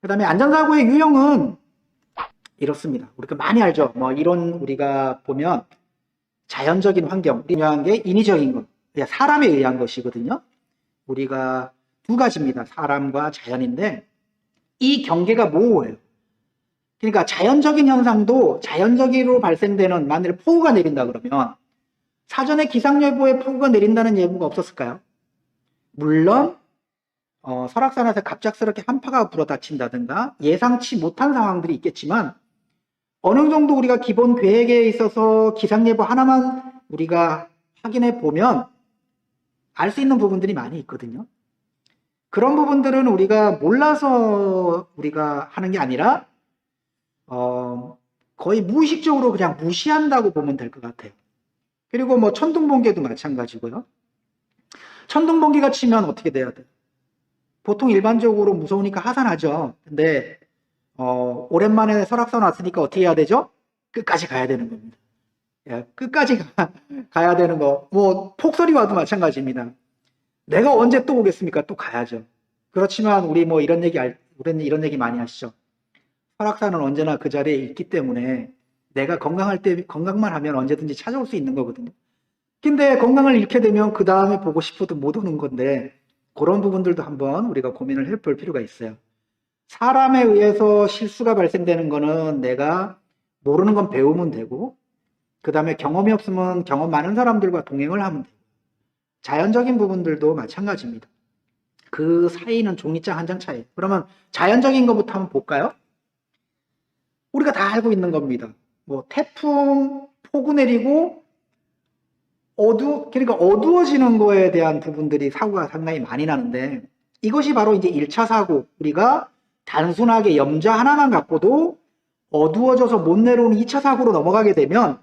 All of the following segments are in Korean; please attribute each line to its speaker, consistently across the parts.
Speaker 1: 그 다음에 안전사고의 유형은 이렇습니다. 우리가 많이 알죠. 뭐 이런 우리가 보면 자연적인 환경, 중요한 게 인위적인 것, 그냥 사람에 의한 것이거든요. 우리가 두 가지입니다. 사람과 자연인데 이 경계가 모호해요. 그러니까 자연적인 현상도 자연적으로 발생되는, 만일 폭우가 내린다 그러면 사전에 기상예보에 폭우가 내린다는 예보가 없었을까요? 물론 설악산에서 갑작스럽게 한파가 불어닥친다든가 예상치 못한 상황들이 있겠지만 어느 정도 우리가 기본 계획에 있어서 기상예보 하나만 우리가 확인해 보면 알 수 있는 부분들이 많이 있거든요. 그런 부분들은 우리가 몰라서 우리가 하는 게 아니라 거의 무의식적으로 그냥 무시한다고 보면 될 것 같아요. 그리고 뭐 천둥번개도 마찬가지고요. 천둥번개가 치면 어떻게 돼야 돼요? 보통 일반적으로 무서우니까 하산하죠. 근데 오랜만에 설악산 왔으니까 어떻게 해야 되죠? 끝까지 가야 되는 겁니다. 예, 끝까지 가야 되는 거. 뭐 폭설이 와도 마찬가지입니다. 내가 언제 또 오겠습니까? 또 가야죠. 그렇지만 우리 뭐 이런 얘기 많이 하시죠. 설악산은 언제나 그 자리에 있기 때문에 내가 건강할 때 건강만 하면 언제든지 찾아올 수 있는 거거든요. 근데 건강을 잃게 되면 그 다음에 보고 싶어도 못 오는 건데 그런 부분들도 한번 우리가 고민을 해볼 필요가 있어요. 사람에 의해서 실수가 발생되는 거는 내가 모르는 건 배우면 되고 그 다음에 경험이 없으면 경험 많은 사람들과 동행을 하면 돼요. 자연적인 부분들도 마찬가지입니다. 그 사이는 종이장 한 장 차이. 그러면 자연적인 것부터 한번 볼까요? 우리가 다 알고 있는 겁니다. 뭐 태풍, 폭우 내리고 그러니까 어두워지는 거에 대한 부분들이 사고가 상당히 많이 나는데 이것이 바로 이제 1차 사고. 우리가 단순하게 염자 하나만 갖고도 어두워져서 못 내려오는 2차 사고로 넘어가게 되면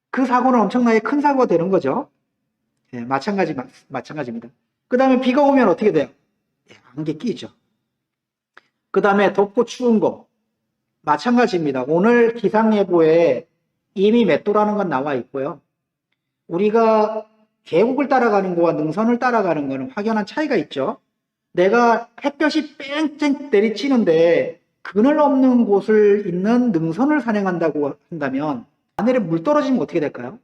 Speaker 1: 그 사고는 엄청나게 큰 사고가 되는 거죠. 예, 마찬가지입니다. 그 다음에 비가 오면 어떻게 돼요? 예, 안개 끼죠. 그 다음에 덥고 추운 거. 마찬가지입니다. 오늘 기상예보에 이미 맷도라는 건 나와 있고요. 우리가 계곡을 따라가는 거와 능선을 따라가는 거는 확연한 차이가 있죠. 내가 햇볕이 뺑뺑 내리치는데 그늘 없는 곳을 있는 능선을 산행한다고 한다면 하늘에 물 떨어지면 어떻게 될까요?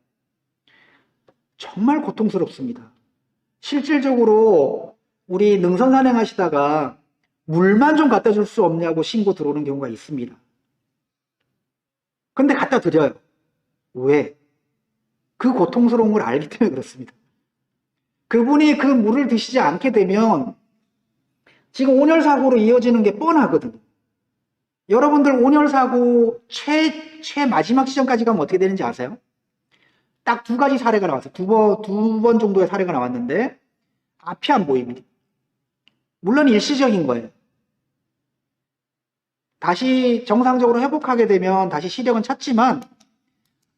Speaker 1: 정말 고통스럽습니다. 실질적으로 우리 능선 산행하시다가 물만 좀 갖다 줄 수 없냐고 신고 들어오는 경우가 있습니다. 근데 갖다 드려요. 왜? 그 고통스러운 걸 알기 때문에 그렇습니다. 그분이 그 물을 드시지 않게 되면 지금 온열사고로 이어지는 게 뻔하거든요. 여러분들 온열사고 최 마지막 지점까지 가면 어떻게 되는지 아세요? 딱 두 가지 사례가 나왔어요. 두 번 정도의 사례가 나왔는데 앞이 안 보입니다. 물론 일시적인 거예요. 다시 정상적으로 회복하게 되면 다시 시력은 찾지만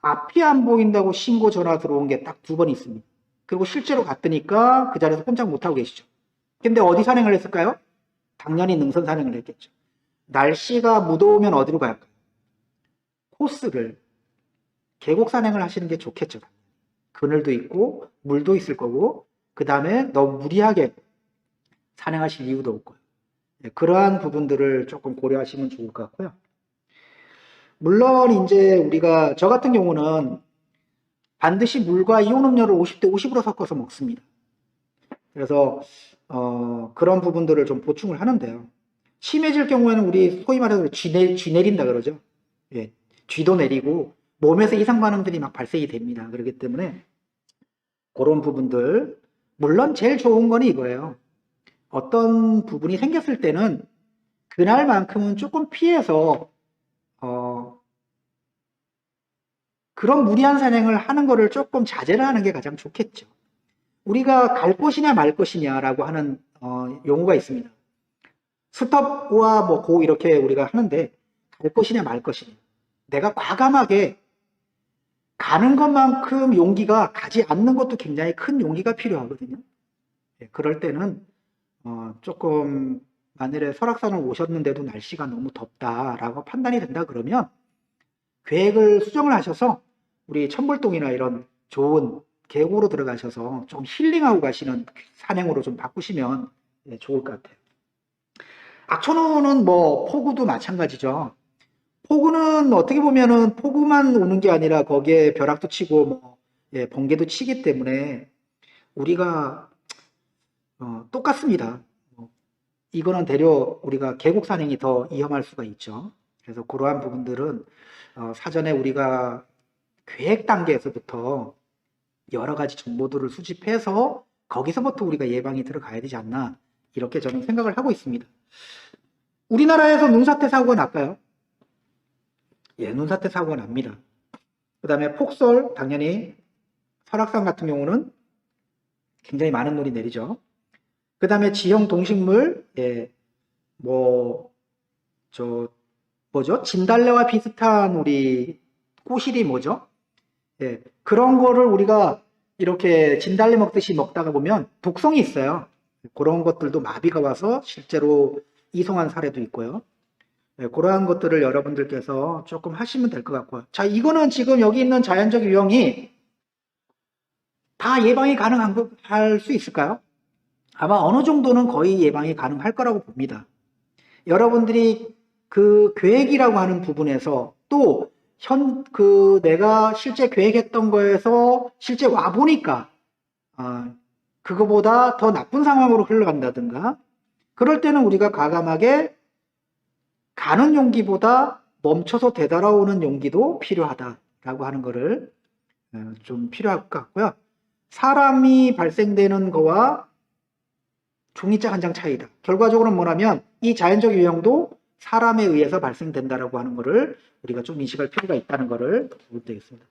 Speaker 1: 앞이 안 보인다고 신고 전화 들어온 게 딱 두 번 있습니다. 그리고 실제로 갔더니까 그 자리에서 꼼짝 못하고 계시죠. 근데 어디 산행을 했을까요? 당연히 능선 산행을 했겠죠. 날씨가 무더우면 어디로 갈까요? 코스를 계곡 산행을 하시는 게 좋겠죠. 그늘도 있고 물도 있을 거고 그 다음에 너무 무리하게 산행하실 이유도 없고요. 그러한 부분들을 조금 고려하시면 좋을 것 같고요. 물론 이제 우리가 저 같은 경우는 반드시 물과 이온음료를 50대 50으로 섞어서 먹습니다. 그래서 그런 부분들을 좀 보충을 하는데요. 심해질 경우에는 우리 소위 말해서 쥐 내린다 그러죠. 예, 쥐도 내리고 몸에서 이상 반응들이 막 발생이 됩니다. 그렇기 때문에 그런 부분들, 물론 제일 좋은 건 이거예요. 어떤 부분이 생겼을 때는 그날만큼은 조금 피해서 그런 무리한 산행을 하는 거를 조금 자제를 하는 게 가장 좋겠죠. 우리가 갈 것이냐 말 것이냐라고 하는 용어가 있습니다. 스톱과 뭐 고 이렇게 우리가 하는데 갈 것이냐 말 것이냐. 내가 과감하게 가는 것만큼 용기가 가지 않는 것도 굉장히 큰 용기가 필요하거든요. 그럴 때는 조금 만일에 설악산을 오셨는데도 날씨가 너무 덥다라고 판단이 된다 그러면 계획을 수정을 하셔서 우리 천불동이나 이런 좋은 계곡으로 들어가셔서 좀 힐링하고 가시는 산행으로 좀 바꾸시면 좋을 것 같아요. 악천후는 뭐 폭우도 마찬가지죠. 폭우는 어떻게 보면은 폭우만 오는 게 아니라 거기에 벼락도 치고 뭐 예, 번개도 치기 때문에 우리가 똑같습니다. 이거는 대려 우리가 계곡 산행이 더 위험할 수가 있죠. 그래서 그러한 부분들은 사전에 우리가 계획 단계에서부터 여러 가지 정보들을 수집해서 거기서부터 우리가 예방이 들어가야 되지 않나 이렇게 저는 생각을 하고 있습니다. 우리나라에서 눈사태 사고가 날까요? 예, 눈사태 사고가 납니다. 그 다음에 폭설, 당연히 설악산 같은 경우는 굉장히 많은 물이 내리죠. 그 다음에 지형 동식물, 예, 뭐죠? 진달래와 비슷한 우리 꼬실이 뭐죠? 예, 그런 거를 우리가 이렇게 진달래 먹듯이 먹다가 보면 독성이 있어요. 그런 것들도 마비가 와서 실제로 이송한 사례도 있고요. 네, 그러한 것들을 여러분들께서 조금 하시면 될 것 같고요. 자, 이거는 지금 여기 있는 자연적 유형이 다 예방이 가능할 수 있을까요? 아마 어느 정도는 거의 예방이 가능할 거라고 봅니다. 여러분들이 그 계획이라고 하는 부분에서 또 내가 실제 계획했던 거에서 실제 와보니까, 그거보다 더 나쁜 상황으로 흘러간다든가, 그럴 때는 우리가 과감하게 가는 용기보다 멈춰서 되돌아오는 용기도 필요하다라고 하는 거를 좀 필요할 것 같고요. 사람이 발생되는 거와 종이짝 한 장 차이다. 결과적으로는 뭐냐면 이 자연적 유형도 사람에 의해서 발생된다라고 하는 거를 우리가 좀 인식할 필요가 있다는 거를 볼 때 있습니다.